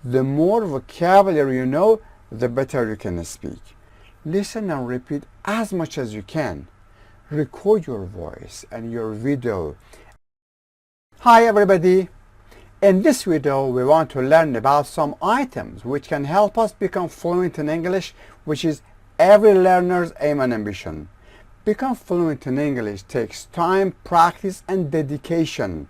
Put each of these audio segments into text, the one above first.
The more vocabulary you know, the better you can speak. Listen and repeat as much as you can. Record your voice and your video. Hi everybody! In this video we want to learn about some items which can help us become fluent in English, which is every learner's aim and ambition. Become fluent in English takes time, practice and dedication.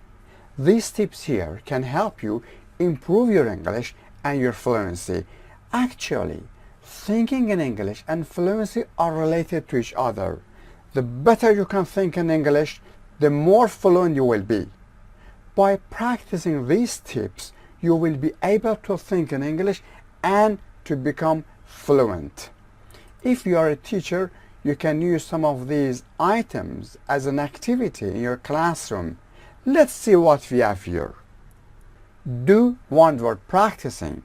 These tips here can help you improve your English and your fluency. Actually, thinking in English and fluency are related to each other. The better you can think in English, the more fluent you will be. By practicing these tips, you will be able to think in English and to become fluent. If you are a teacher, you can use some of these items as an activity in your classroom. Let's see what we have here. Do one-word practicing.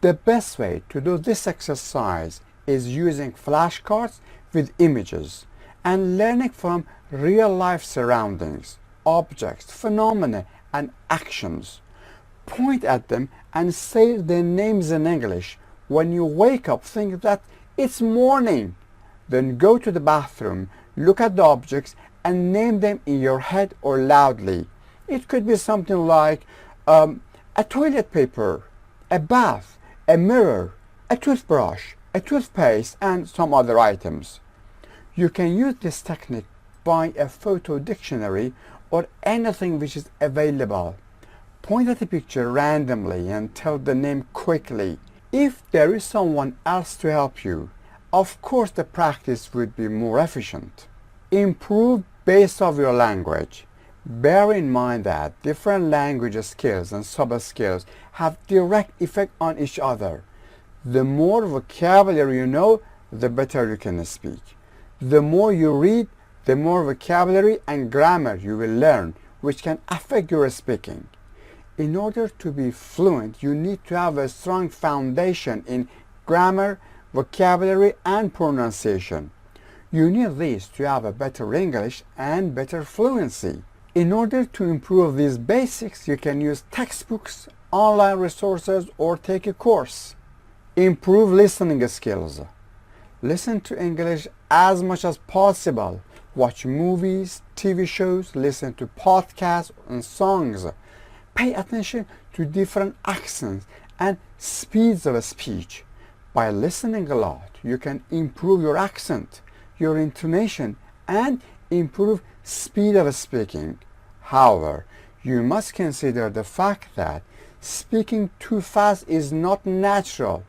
The best way to do this exercise is using flashcards with images and learning from real-life surroundings, objects, phenomena, and actions. Point at them and say their names in English. When you wake up, think that it's morning. Then go to the bathroom, look at the objects and name them in your head or loudly. It could be something like a toilet paper, a bath, a mirror, a toothbrush, a toothpaste, and some other items. You can use this technique by a photo dictionary or anything which is available. Point at a picture randomly and tell the name quickly. If there is someone else to help you, of course the practice would be more efficient. Improve base of your language. Bear in mind that different language skills and sub-skills have direct effect on each other. The more vocabulary you know, the better you can speak. The more you read, the more vocabulary and grammar you will learn, which can affect your speaking. In order to be fluent, you need to have a strong foundation in grammar, vocabulary, and pronunciation. You need these to have a better English and better fluency. In order to improve these basics, you can use textbooks, online resources, or take a course. Improve listening skills. Listen to English as much as possible. Watch movies, TV shows, listen to podcasts and songs. Pay attention to different accents and speeds of speech. By listening a lot, you can improve your accent, your intonation, and improve speed of speaking. However, you must consider the fact that speaking too fast is not natural.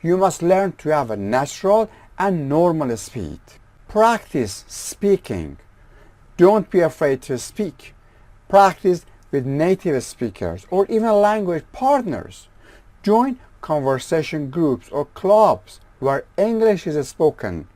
You must learn to have a natural and normal speed. Practice speaking. Don't be afraid to speak. Practice with native speakers or even language partners. Join conversation groups or clubs where English is spoken.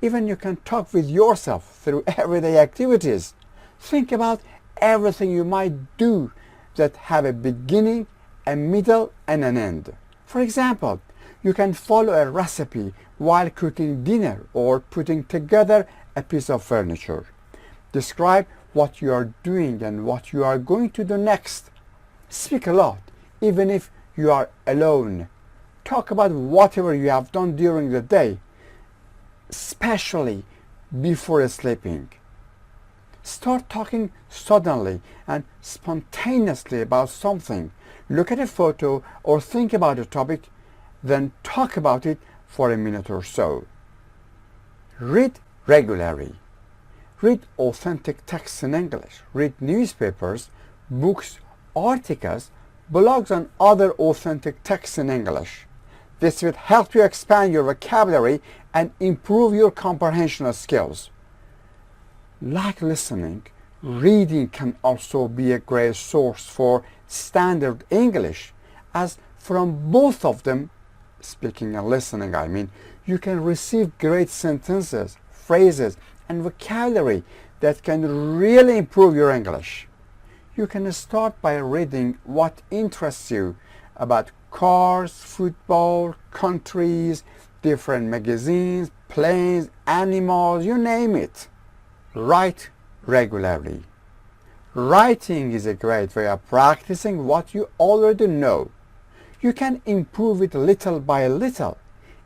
Even you can talk with yourself through everyday activities. Think about everything you might do that have a beginning, a middle, and an end. For example, you can follow a recipe while cooking dinner or putting together a piece of furniture. Describe what you are doing and what you are going to do next. Speak a lot, even if you are alone. Talk about whatever you have done during the day, especially before sleeping. Start talking suddenly and spontaneously about something. Look at a photo or think about a topic, then talk about it for a minute or so. Read regularly. Read authentic texts in English. Read newspapers, books, articles, blogs, and other authentic texts in English. This will help you expand your vocabulary and improve your comprehension skills. Like listening, reading can also be a great source for standard English, as from both of them, speaking and listening you can receive great sentences, phrases, and vocabulary that can really improve your English. You can start by reading what interests you about cars, football, countries, different magazines, planes, animals, you name it. Write regularly. Writing is a great way of practicing what you already know. You can improve it little by little.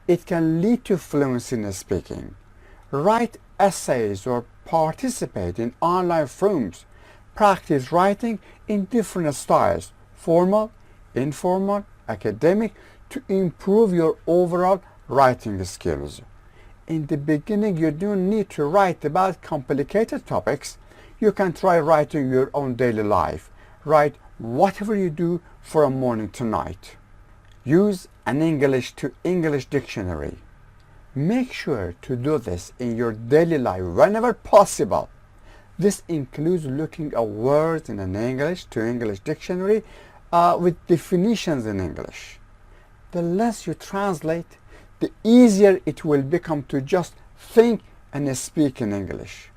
It can lead to fluency in speaking. Write essays or participate in online forums. Practice writing in different styles, formal, informal, academic, to improve your overall writing skills. In the beginning, you don't need to write about complicated topics. You can try writing your own daily life. Write whatever you do from morning to night. Use an English to English dictionary. Make sure to do this in your daily life whenever possible. This includes looking at words in an English to English dictionary with definitions in English. The less you translate, the easier it will become to just think and speak in English.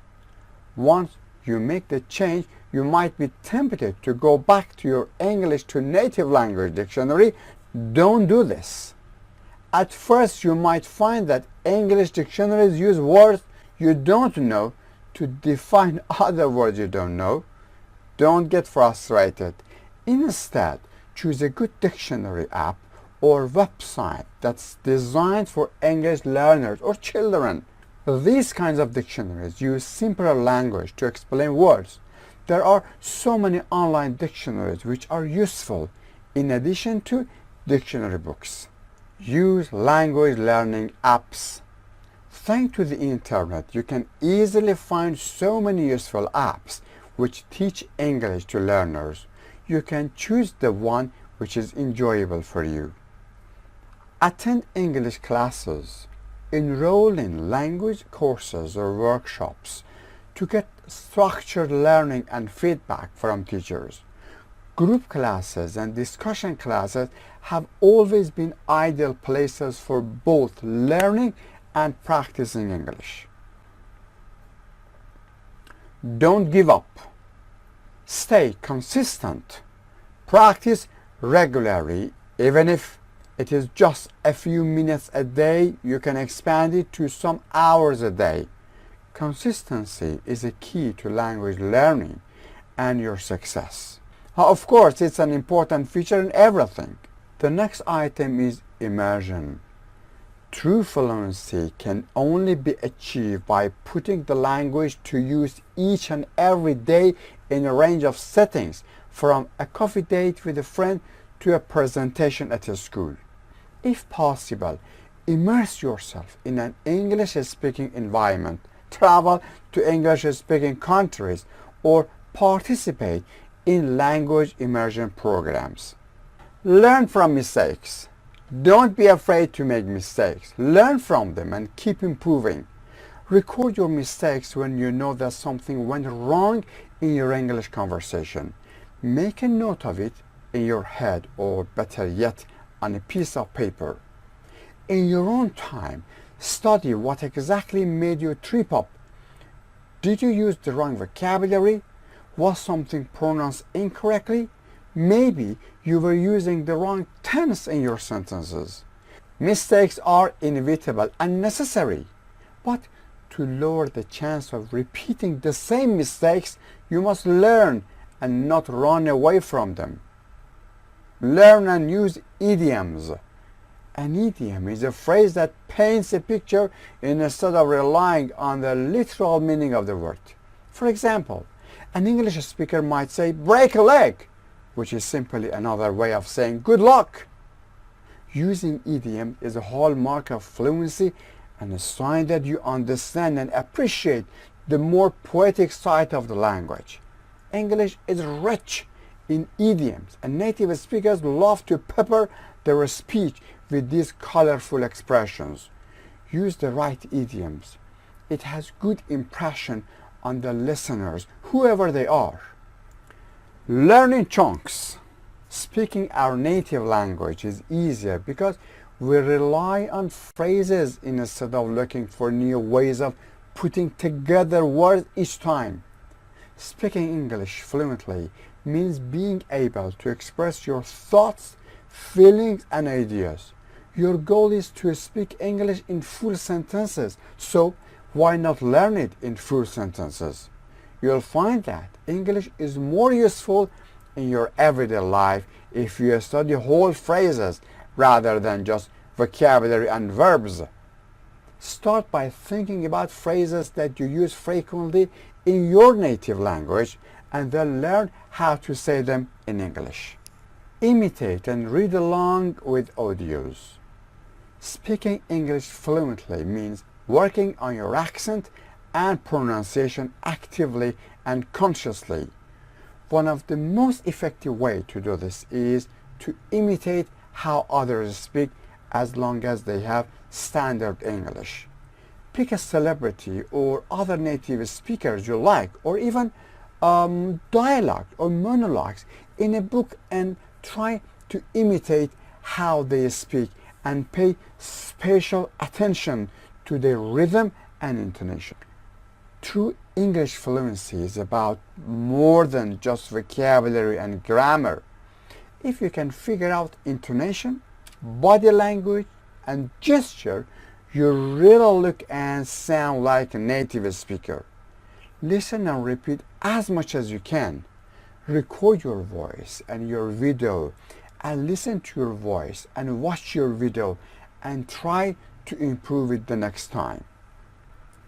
Once you make the change, you might be tempted to go back to your English to native language dictionary. Don't do this. At first, you might find that English dictionaries use words you don't know to define other words you don't know. Don't get frustrated. Instead, choose a good dictionary app or website that's designed for English learners or children. These kinds of dictionaries use simpler language to explain words. There are so many online dictionaries which are useful in addition to dictionary books. Use language learning apps. Thanks to the internet, you can easily find so many useful apps which teach English to learners. You can choose the one which is enjoyable for you. Attend English classes. Enroll in language courses or workshops to get structured learning and feedback from teachers. Group classes and discussion classes have always been ideal places for both learning and practicing English. Don't give up. Stay consistent. Practice regularly, even if it is just a few minutes a day. You can expand it to some hours a day. Consistency is a key to language learning and your success. Of course, it's an important feature in everything. The next item is immersion. True fluency can only be achieved by putting the language to use each and every day in a range of settings, from a coffee date with a friend to a presentation at a school. If possible, immerse yourself in an English-speaking environment, travel to English-speaking countries, or participate in language immersion programs. Learn from mistakes. Don't be afraid to make mistakes. Learn from them and keep improving. Record your mistakes when you know that something went wrong in your English conversation. Make a note of it in your head, or better yet, on a piece of paper. In your own time, study what exactly made you trip up. Did you use the wrong vocabulary? Was something pronounced incorrectly? Maybe you were using the wrong tense in your sentences. Mistakes are inevitable and necessary, but to lower the chance of repeating the same mistakes, you must learn and not run away from them. Learn and use idioms. An idiom is a phrase that paints a picture instead of relying on the literal meaning of the word. For example, an English speaker might say, "break a leg," which is simply another way of saying good luck. Using idiom is a hallmark of fluency and a sign that you understand and appreciate the more poetic side of the language. English is rich in idioms, and native speakers love to pepper their speech with these colorful expressions. Use the right idioms. It has good impression on the listeners, whoever they are. Learn in chunks. Speaking our native language is easier because we rely on phrases instead of looking for new ways of putting together words each time. Speaking English fluently means being able to express your thoughts, feelings, and ideas. Your goal is to speak English in full sentences, so why not learn it in full sentences? You'll find that English is more useful in your everyday life if you study whole phrases rather than just vocabulary and verbs. Start by thinking about phrases that you use frequently in your native language and then learn how to say them in English. Imitate and read along with audios. Speaking English fluently means working on your accent and pronunciation actively and consciously. One of the most effective ways to do this is to imitate how others speak as long as they have standard English. Pick a celebrity or other native speakers you like, or even dialogue or monologues in a book, and try to imitate how they speak and pay special attention to their rhythm and intonation. True English fluency is about more than just vocabulary and grammar. If you can figure out intonation, body language, and gesture, you really look and sound like a native speaker. Listen and repeat as much as you can. Record your voice and your video, and listen to your voice and watch your video and try to improve it the next time.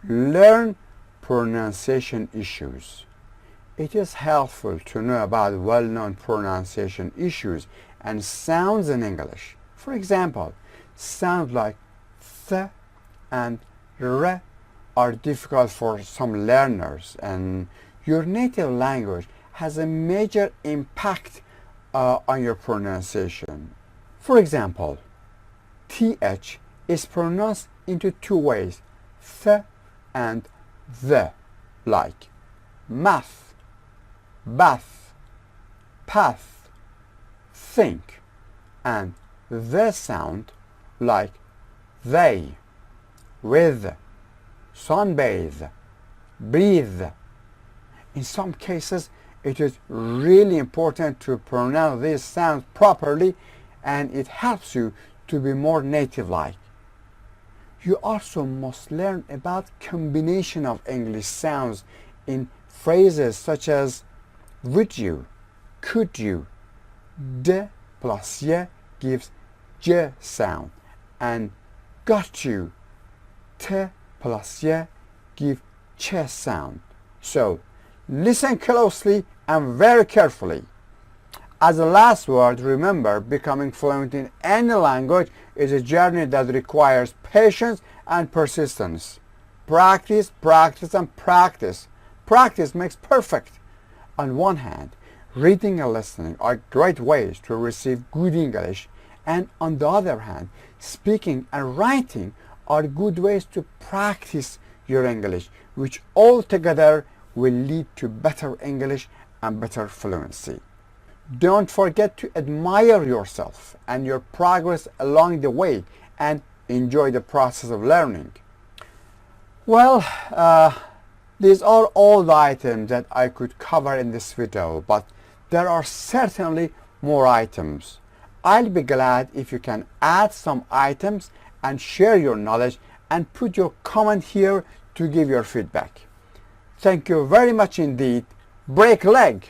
Learn pronunciation issues. It is helpful to know about well-known pronunciation issues and sounds in English. For example, sounds like th and r are difficult for some learners, and your native language has a major impact on your pronunciation. For example, th is pronounced into two ways, th and the, like math, bath, path, think, and the sound like they, with, sunbathe, breathe. In some cases, it is really important to pronounce these sounds properly, and it helps you to be more native-like. You also must learn about combination of English sounds in phrases such as would you, could you. D plus y gives j sound, and got you. T plus y give ch sound. So listen closely and very carefully. As a last word, remember, becoming fluent in any language is a journey that requires patience and persistence. Practice, practice, and practice. Practice makes perfect. On one hand, reading and listening are great ways to receive good English, and on the other hand, speaking and writing are good ways to practice your English, which altogether will lead to better English and better fluency. Don't forget to admire yourself and your progress along the way, and enjoy the process of learning. Well, these are all the items that I could cover in this video, but there are certainly more items. I'll be glad if you can add some items and share your knowledge and put your comment here to give your feedback. Thank you very much indeed. Break leg!